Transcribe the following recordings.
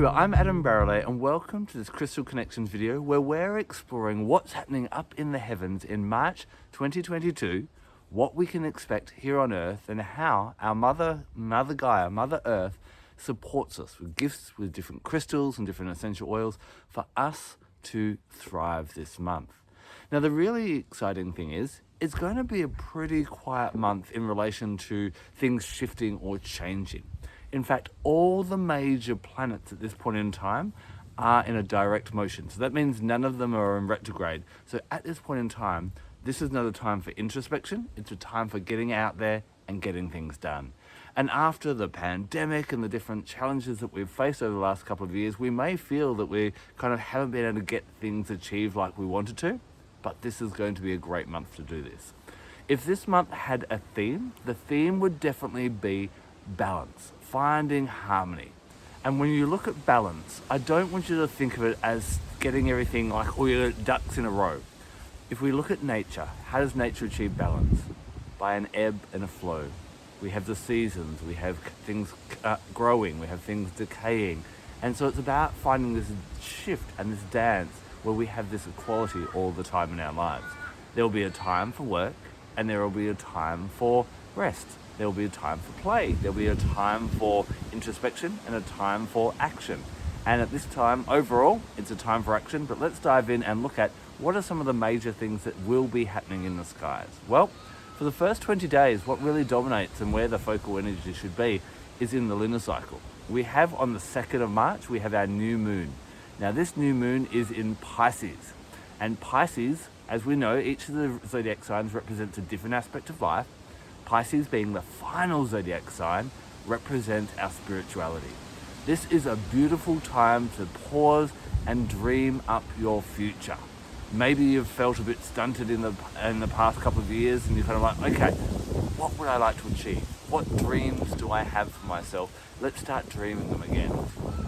Hello, I'm Adam Barralet and welcome to this Crystal Connections video where we're exploring what's happening up in the heavens in March 2022, what we can expect here on Earth, and how our Mother Gaia, Mother Earth, supports us with gifts, with different crystals and different essential oils for us to thrive this month. Now, the really exciting thing is, it's going to be a pretty quiet month in relation to things shifting or changing. In fact, all the major planets at this point in time are in a direct motion. So that means none of them are in retrograde. So at this point in time, this is not a time for introspection. It's a time for getting out there and getting things done. And after the pandemic and the different challenges that we've faced over the last couple of years, we may feel that we kind of haven't been able to get things achieved like we wanted to, but this is going to be a great month to do this. If this month had a theme, the theme would definitely be balance, finding harmony. And when you look at balance, I don't want you to think of it as getting everything like all your ducks in a row. If we look at nature, how does nature achieve balance? By an ebb and a flow. We have the seasons, we have things growing, we have things decaying. And so it's about finding this shift and this dance where we have this equality all the time in our lives. There will be a time for work and there will be a time for rest. There will be a time for play. There will be a time for introspection and a time for action. And at this time, overall, it's a time for action, but let's dive in and look at what are some of the major things that will be happening in the skies. Well, for the first 20 days, what really dominates and where the focal energy should be is in the lunar cycle. We have on the 2nd of March, we have our new moon. Now this new moon is in Pisces. And Pisces, as we know, each of the zodiac signs represents a different aspect of life. Pisces, being the final zodiac sign, represents our spirituality. This is a beautiful time to pause and dream up your future. Maybe you've felt a bit stunted in the past couple of years and you're kind of like, okay, what would I like to achieve? What dreams do I have for myself? Let's start dreaming them again.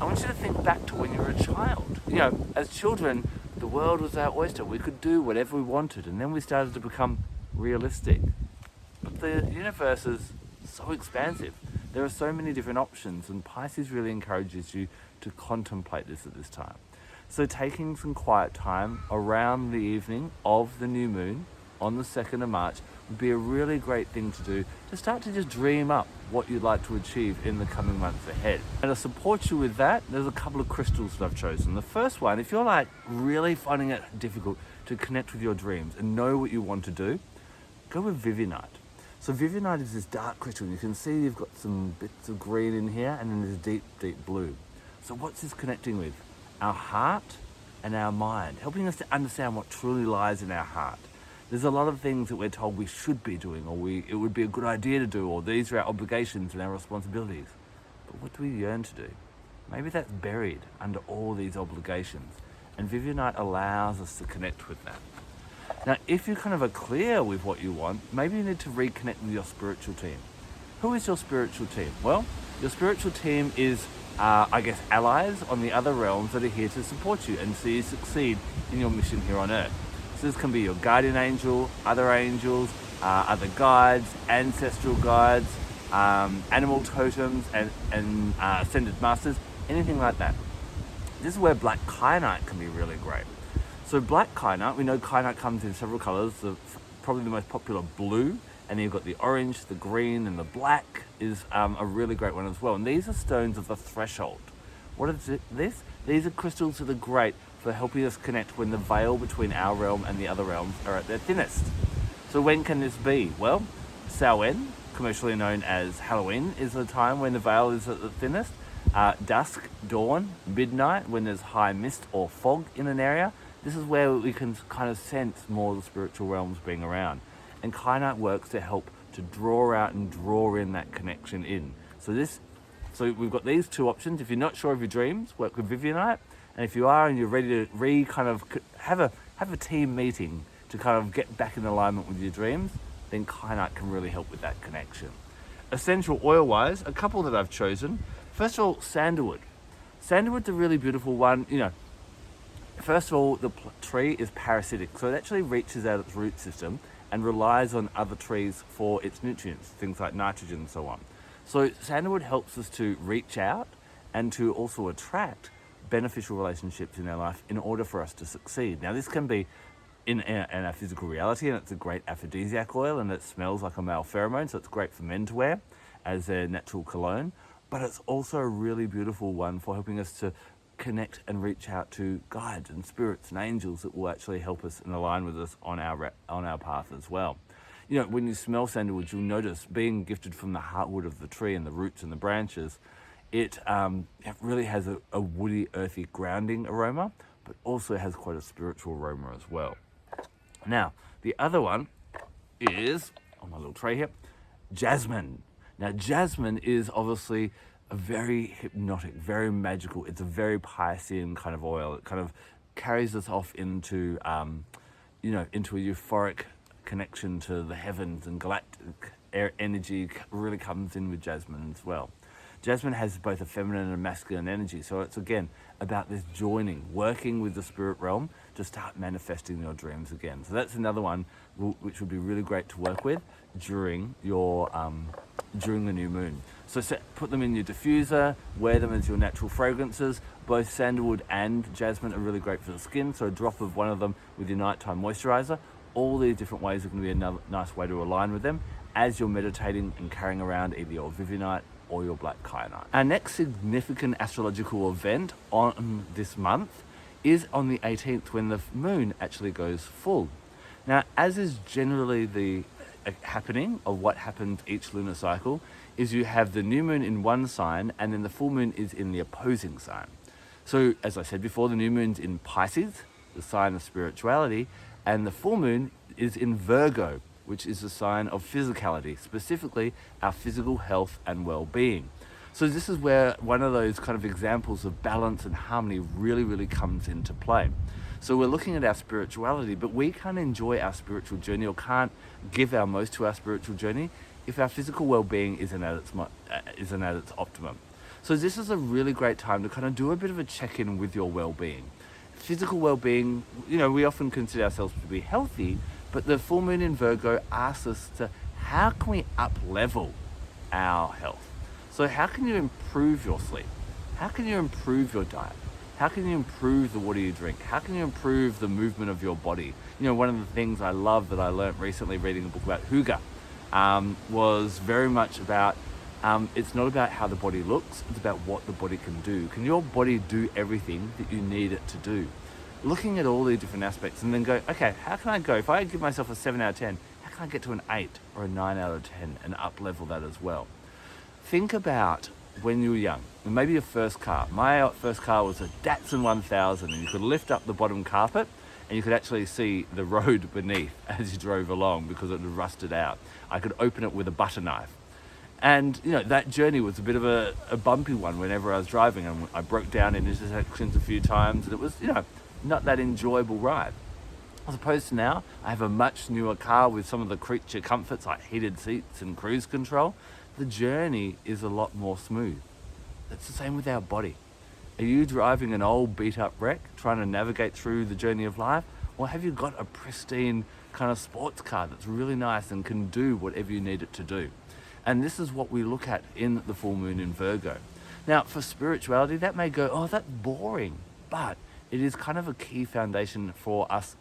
I want you to think back to when you were a child. You know, as children, the world was our oyster. We could do whatever we wanted, and then we started to become realistic. But the universe is so expansive. There are so many different options, and Pisces really encourages you to contemplate this at this time. So taking some quiet time around the evening of the new moon on the 2nd of March would be a really great thing to do to start to just dream up what you'd like to achieve in the coming months ahead. And to support you with that, there's a couple of crystals that I've chosen. The first one, if you're like really finding it difficult to connect with your dreams and know what you want to do, go with Vivianite. So Vivianite is this dark crystal. You can see you've got some bits of green in here and then there's deep, deep blue. So what's this connecting with? Our heart and our mind, helping us to understand what truly lies in our heart. There's a lot of things that we're told we should be doing, or it would be a good idea to do, or these are our obligations and our responsibilities. But what do we yearn to do? Maybe that's buried under all these obligations, and Vivianite allows us to connect with that. Now, if you kind of are clear with what you want, maybe you need to reconnect with your spiritual team. Who is your spiritual team? Well, your spiritual team is, allies on the other realms that are here to support you and see you succeed in your mission here on Earth. So this can be your guardian angel, other angels, other guides, ancestral guides, animal totems, and ascended masters, anything like that. This is where black kyanite can be really great. So black kyanite, we know kyanite comes in several colors, probably the most popular blue, and then you've got the orange, the green, and the black is a really great one as well. And these are stones of the threshold. What is this? These are crystals that are great for helping us connect when the veil between our realm and the other realms are at their thinnest. So when can this be? Well, Samhain, commercially known as Halloween, is the time when the veil is at the thinnest. Dusk, dawn, midnight, when there's high mist or fog in an area. This is where we can kind of sense more of the spiritual realms being around. And kyanite works to help to draw out and draw in that connection in. So we've got these two options. If you're not sure of your dreams, work with Vivianite. And if you are and you're ready to have a team meeting to kind of get back in alignment with your dreams, then kyanite can really help with that connection. Essential oil-wise, a couple that I've chosen. First of all, sandalwood. Sandalwood's a really beautiful one. You know, first of all, the tree is parasitic, so it actually reaches out its root system and relies on other trees for its nutrients, things like nitrogen and so on. So sandalwood helps us to reach out and to also attract beneficial relationships in our life in order for us to succeed. Now, this can be in our physical reality, and it's a great aphrodisiac oil, and it smells like a male pheromone, so it's great for men to wear as their natural cologne. But it's also a really beautiful one for helping us to connect and reach out to guides and spirits and angels that will actually help us and align with us on our path as well. You know, when you smell sandalwood, you'll notice, being gifted from the heartwood of the tree and the roots and the branches, it really has a woody, earthy, grounding aroma, but also has quite a spiritual aroma as well. Now, the other one is, on my little tray here, Jasmine. Now, Jasmine is obviously a very hypnotic, very magical, it's a very Piscean kind of oil. It kind of carries us off into, into a euphoric connection to the heavens, and galactic energy really comes in with Jasmine as well. Jasmine has both a feminine and masculine energy, so it's again about this joining, working with the spirit realm to start manifesting your dreams again. So that's another one which would be really great to work with during during the new moon. So put them in your diffuser, wear them as your natural fragrances. Both sandalwood and jasmine are really great for the skin, so a drop of one of them with your nighttime moisturizer. All these different ways are going to be another nice way to align with them as you're meditating and carrying around either your Vivianite or your black Kyanite. Our next significant astrological event on this month is on the 18th, when the moon actually goes full. Now, as is generally the happening of what happens each lunar cycle, is you have the new moon in one sign and then the full moon is in the opposing sign. So as I said before, the new moon's in Pisces, the sign of spirituality, and the full moon is in Virgo, which is a sign of physicality, specifically our physical health and well-being. So this is where one of those kind of examples of balance and harmony really, really comes into play. So we're looking at our spirituality, but we can't enjoy our spiritual journey or can't give our most to our spiritual journey if our physical well-being isn't at its optimum. So this is a really great time to kind of do a bit of a check-in with your well-being. Physical well-being, we often consider ourselves to be healthy, but the full moon in Virgo asks us to, how can we up-level our health? So how can you improve your sleep? How can you improve your diet? How can you improve the water you drink? How can you improve the movement of your body? One of the things I love that I learned recently reading a book about Hygge was very much about, it's not about how the body looks, it's about what the body can do. Can your body do everything that you need it to do? Looking at all these different aspects and then go, okay, how can I go? If I give myself a 7 out of 10, how can I get to an 8 or a 9 out of 10 and up-level that as well? Think about when you were young, and maybe your first car. My first car was a Datsun 1000, and you could lift up the bottom carpet and you could actually see the road beneath as you drove along because it had rusted out. I could open it with a butter knife. And, that journey was a bit of a bumpy one whenever I was driving, and I broke down in intersections a few times, and it was, not that enjoyable ride. As opposed to now, I have a much newer car with some of the creature comforts like heated seats and cruise control. The journey is a lot more smooth. It's the same with our body. Are you driving an old beat up wreck trying to navigate through the journey of life? Or have you got a pristine kind of sports car that's really nice and can do whatever you need it to do? And this is what we look at in the full moon in Virgo. Now, for spirituality, that may go, oh, that's boring. But it is kind of a key foundation for us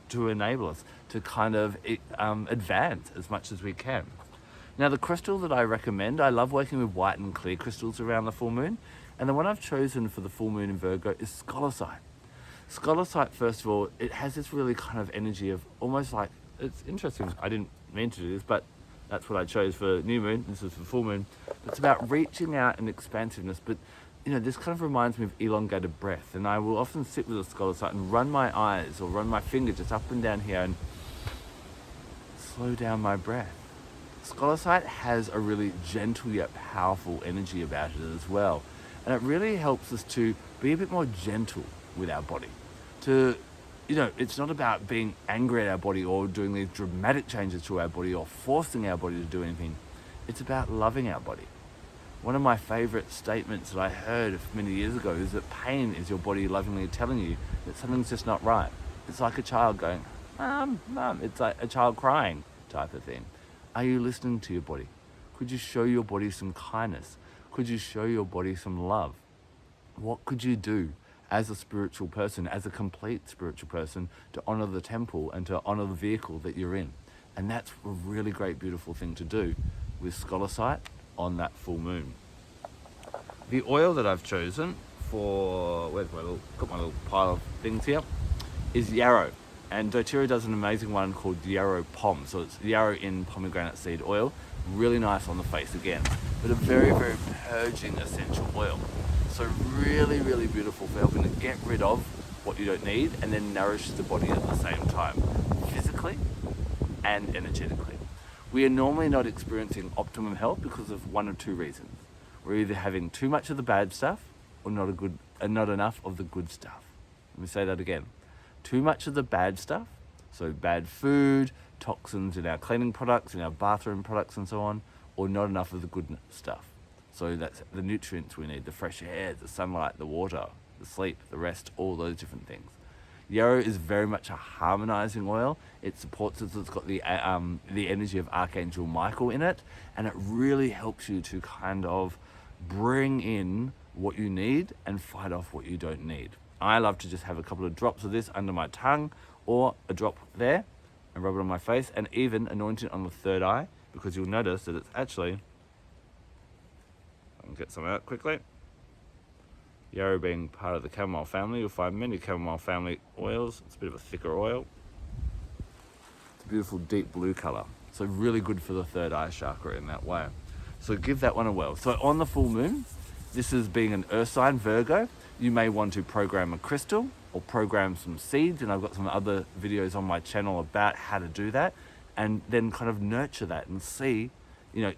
to enable us to kind of advance as much as we can. Now, the crystal that I recommend, I love working with white and clear crystals around the full moon. And the one I've chosen for the full moon in Virgo is Scolecite. Scolecite, first of all, it has this really kind of energy of almost like, it's interesting, I didn't mean to do this, but that's what I chose for new moon. This is for full moon. It's about reaching out and expansiveness, but this kind of reminds me of elongated breath. And I will often sit with a Scolecite and run my eyes or run my finger just up and down here and slow down my breath. Scolecite has a really gentle yet powerful energy about it as well. And it really helps us to be a bit more gentle with our body. It's not about being angry at our body or doing these dramatic changes to our body or forcing our body to do anything. It's about loving our body. One of my favorite statements that I heard many years ago is that pain is your body lovingly telling you that something's just not right. It's like a child going, Mom. It's like a child crying type of thing. Are you listening to your body? Could you show your body some kindness? Could you show your body some love? what could you do as a spiritual person, as a complete spiritual person, to honor the temple and to honor the vehicle that you're in? And that's a really great, beautiful thing to do with Scolecite on that full moon. The oil that I've chosen for, got my little pile of things here, is Yarrow. And doTERRA does an amazing one called Yarrow Pom. So it's Yarrow in pomegranate seed oil. Really nice on the face again, but a very, very purging essential oil. So really, really beautiful for helping to get rid of what you don't need and then nourish the body at the same time, physically and energetically. We are normally not experiencing optimum health because of one or two reasons. We're either having too much of the bad stuff or not enough of the good stuff. Let me say that again. Too much of the bad stuff, so bad food, toxins in our cleaning products, in our bathroom products and so on, or not enough of the good stuff. So that's the nutrients we need, the fresh air, the sunlight, the water, the sleep, the rest, all those different things. Yarrow is very much a harmonizing oil. It supports us, it's got the energy of Archangel Michael in it, and it really helps you to kind of bring in what you need and fight off what you don't need. I love to just have a couple of drops of this under my tongue or a drop there and rub it on my face, and even anoint it on the third eye, because you'll notice that it's actually, I can get some out quickly. Yarrow being part of the chamomile family, you'll find many chamomile family oils. It's a bit of a thicker oil. It's a beautiful deep blue color. So really good for the third eye chakra in that way. So give that one a whirl. So on the full moon, this is being an earth sign, Virgo, you may want to program a crystal or program some seeds, and I've got some other videos on my channel about how to do that, and then kind of nurture that and see,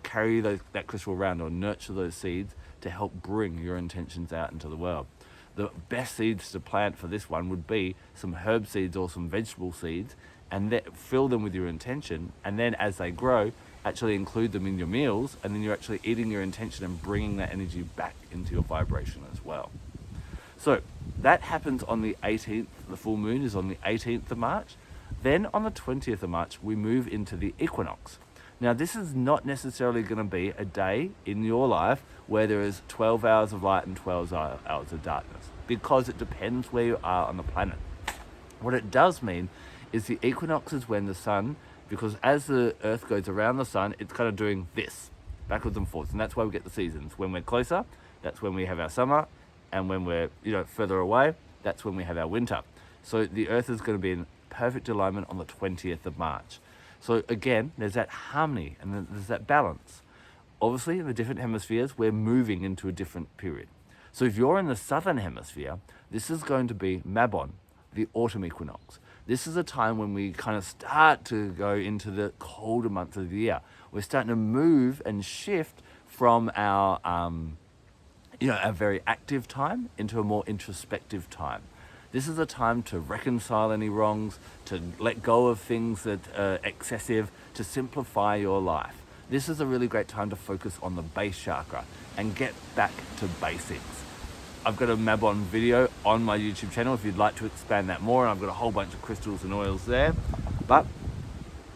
carry that crystal around or nurture those seeds to help bring your intentions out into the world. The best seeds to plant for this one would be some herb seeds or some vegetable seeds, and fill them with your intention, and then as they grow, actually include them in your meals, and then you're actually eating your intention and bringing that energy back into your vibration as well. So that happens on the 18th, the full moon is on the 18th of March. Then on the 20th of March, we move into the equinox. Now this is not necessarily going to be a day in your life where there is 12 hours of light and 12 hours of darkness, because it depends where you are on the planet. What it does mean is the equinox is when the sun, because as the earth goes around the sun, it's kind of doing this, backwards and forwards, and that's why we get the seasons. When we're closer, that's when we have our summer, and when we're further away, that's when we have our winter. So the earth is going to be in perfect alignment on the 20th of March. So again, there's that harmony and then there's that balance. Obviously, in the different hemispheres, we're moving into a different period. So if you're in the southern hemisphere, this is going to be Mabon, the autumn equinox. This is a time when we kind of start to go into the colder months of the year. We're starting to move and shift from our a very active time into a more introspective time. This is a time to reconcile any wrongs, to let go of things that are excessive, to simplify your life. This is a really great time to focus on the base chakra and get back to basics. I've got a Mabon video on my YouTube channel if you'd like to expand that more, and I've got a whole bunch of crystals and oils there. But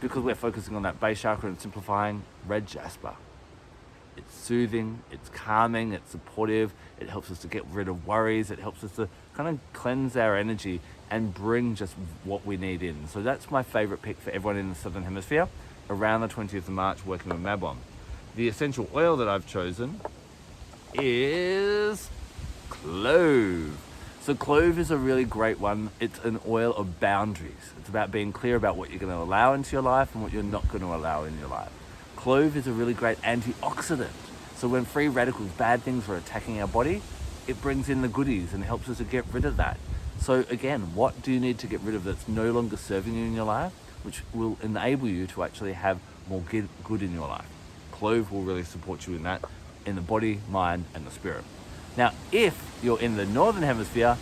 because we're focusing on that base chakra and simplifying, red jasper. It's soothing, it's calming, it's supportive, it helps us to get rid of worries, it helps us to kind of cleanse our energy and bring just what we need in. So that's my favorite pick for everyone in the Southern Hemisphere, around the 20th of March, working with Mabon. The essential oil that I've chosen is Clove. So Clove is a really great one. It's an oil of boundaries. It's about being clear about what you're going to allow into your life and what you're not going to allow in your life. Clove is a really great antioxidant. So when free radicals, bad things, are attacking our body, it brings in the goodies and helps us to get rid of that. So again, what do you need to get rid of that's no longer serving you in your life, which will enable you to actually have more good in your life? Clove will really support you in that, in the body, mind, and the spirit. Now, if you're in the Northern Hemisphere,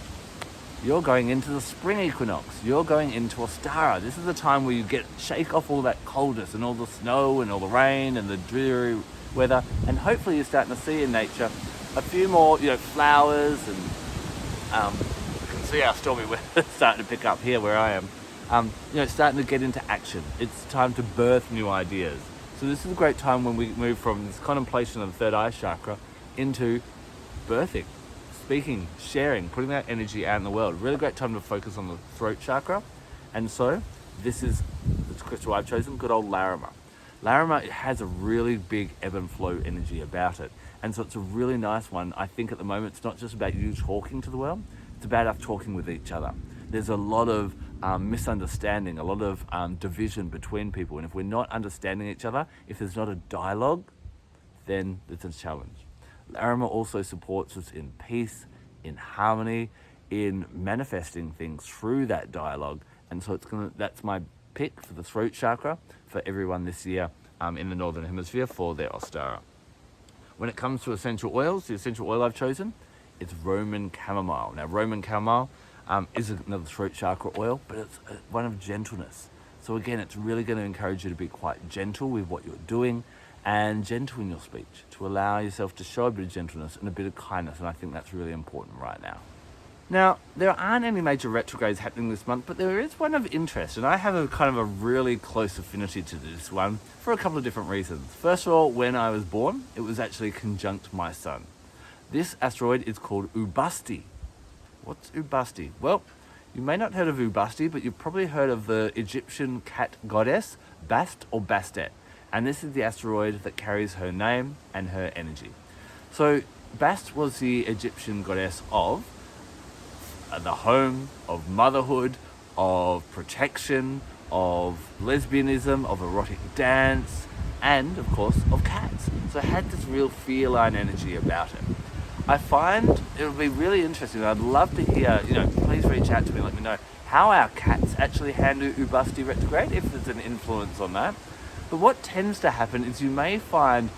you're going into the spring equinox. You're going into Ostara. This is the time where you shake off all that coldness and all the snow and all the rain and the dreary weather, and hopefully you're starting to see in nature a few more, flowers, and you can see our stormy weather starting to pick up here where I am. Starting to get into action. It's time to birth new ideas. So this is a great time when we move from this contemplation of the third eye chakra into birthing, speaking, sharing, putting that energy out in the world. Really great time to focus on the throat chakra. And so this is the crystal I've chosen, good old Larimar. Larimar has a really big ebb and flow energy about it. And so it's a really nice one. I think at the moment, it's not just about you talking to the world, it's about us talking with each other. There's a lot of misunderstanding, a lot of division between people. And if we're not understanding each other, if there's not a dialogue, then it's a challenge. Larimar also supports us in peace, in harmony, in manifesting things through that dialogue. And so that's my pick for the throat chakra for everyone this year in the Northern Hemisphere for their Ostara. When it comes to essential oils, the essential oil I've chosen, it's Roman Chamomile. Now, Roman Chamomile is another throat chakra oil, but it's one of gentleness. So again, it's really going to encourage you to be quite gentle with what you're doing and gentle in your speech, to allow yourself to show a bit of gentleness and a bit of kindness. And I think that's really important right now. Now, there aren't any major retrogrades happening this month, but there is one of interest, and I have a kind of a really close affinity to this one for a couple of different reasons. First of all, when I was born, it was actually conjunct my sun. This asteroid is called Ubasti. What's Ubasti? Well, you may not have heard of Ubasti, but you've probably heard of the Egyptian cat goddess, Bast or Bastet. And this is the asteroid that carries her name and her energy. So Bast was the Egyptian goddess of the home, of motherhood, of protection, of lesbianism, of erotic dance, and of course of cats. So it had this real feline energy about it. I find it would be really interesting. I'd love to hear, please reach out to me and let me know how our cats actually handle Ubasti retrograde, if there's an influence on that. But what tends to happen is you may find,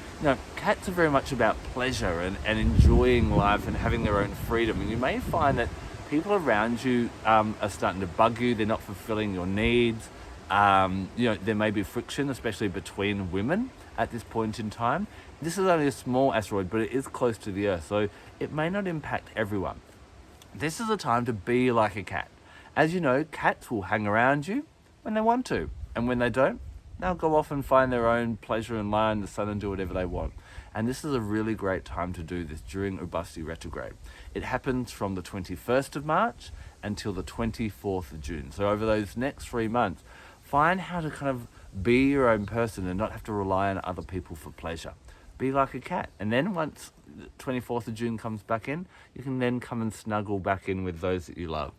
cats are very much about pleasure and enjoying life and having their own freedom. And you may find that people around you are starting to bug you. They're not fulfilling your needs. There may be friction, especially between women at this point in time. This is only a small asteroid, but it is close to the Earth, so it may not impact everyone. This is a time to be like a cat. As you know, cats will hang around you when they want to, and when they don't, they'll go off and find their own pleasure and lie in the sun and do whatever they want. And this is a really great time to do this during Ubasti retrograde. It happens from the 21st of March until the 24th of June. So over those next 3 months, find how to kind of be your own person and not have to rely on other people for pleasure. Be like a cat. And then once the 24th of June comes back in, you can then come and snuggle back in with those that you love.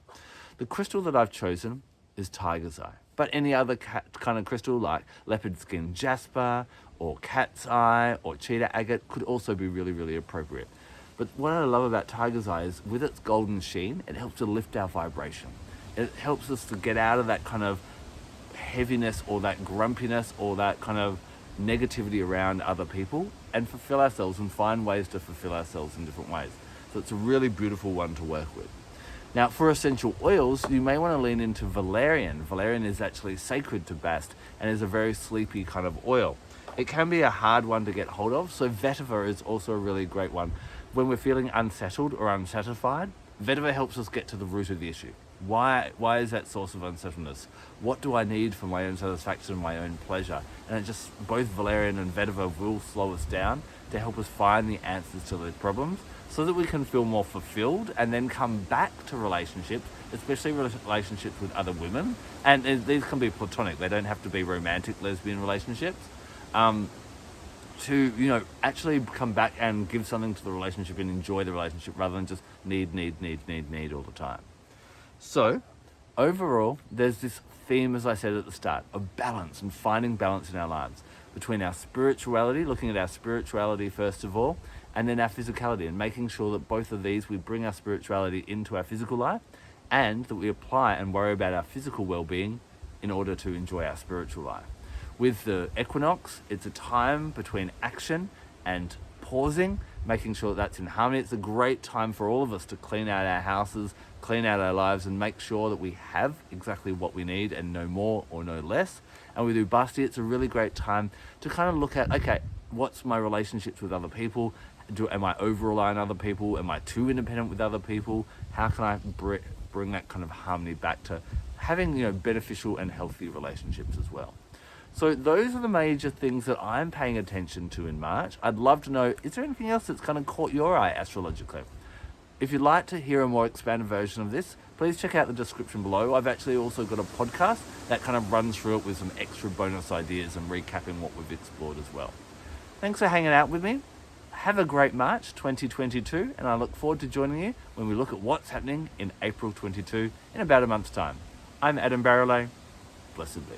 The crystal that I've chosen is tiger's eye. But any other kind of crystal like leopard skin jasper or cat's eye or cheetah agate could also be really, really appropriate. But what I love about tiger's eye is with its golden sheen, it helps to lift our vibration. It helps us to get out of that kind of heaviness or that grumpiness or that kind of negativity around other people and fulfill ourselves and find ways to fulfill ourselves in different ways. So it's a really beautiful one to work with. Now, for essential oils, you may want to lean into Valerian. Valerian is actually sacred to Bast and is a very sleepy kind of oil. It can be a hard one to get hold of, so Vetiver is also a really great one. When we're feeling unsettled or unsatisfied, Vetiver helps us get to the root of the issue. Why is that source of unsettledness? What do I need for my own satisfaction and my own pleasure? And it just, both Valerian and Vetiver will slow us down to help us find the answers to those problems so that we can feel more fulfilled and then come back to relationships, especially relationships with other women. And these can be platonic. They don't have to be romantic lesbian relationships. To, actually come back and give something to the relationship and enjoy the relationship rather than just need all the time. So, overall, there's this theme, as I said at the start, of balance and finding balance in our lives between our spirituality, looking at our spirituality first of all, and then our physicality, and making sure that both of these, we bring our spirituality into our physical life and that we apply and worry about our physical well-being in order to enjoy our spiritual life. With the equinox, it's a time between action and pausing, making sure that's in harmony. It's a great time for all of us to clean out our houses, clean out our lives, and make sure that we have exactly what we need and no more or no less. And with Ubasti, it's a really great time to kind of look at, okay, what's my relationships with other people? Am I over-reliant on other people? Am I too independent with other people? How can I bring that kind of harmony back to having, beneficial and healthy relationships as well? So those are the major things that I'm paying attention to in March. I'd love to know, is there anything else that's kind of caught your eye astrologically? If you'd like to hear a more expanded version of this, please check out the description below. I've actually also got a podcast that kind of runs through it with some extra bonus ideas and recapping what we've explored as well. Thanks for hanging out with me. Have a great March 2022, and I look forward to joining you when we look at what's happening in April 22 in about a month's time. I'm Adam Barralet. Blessed be.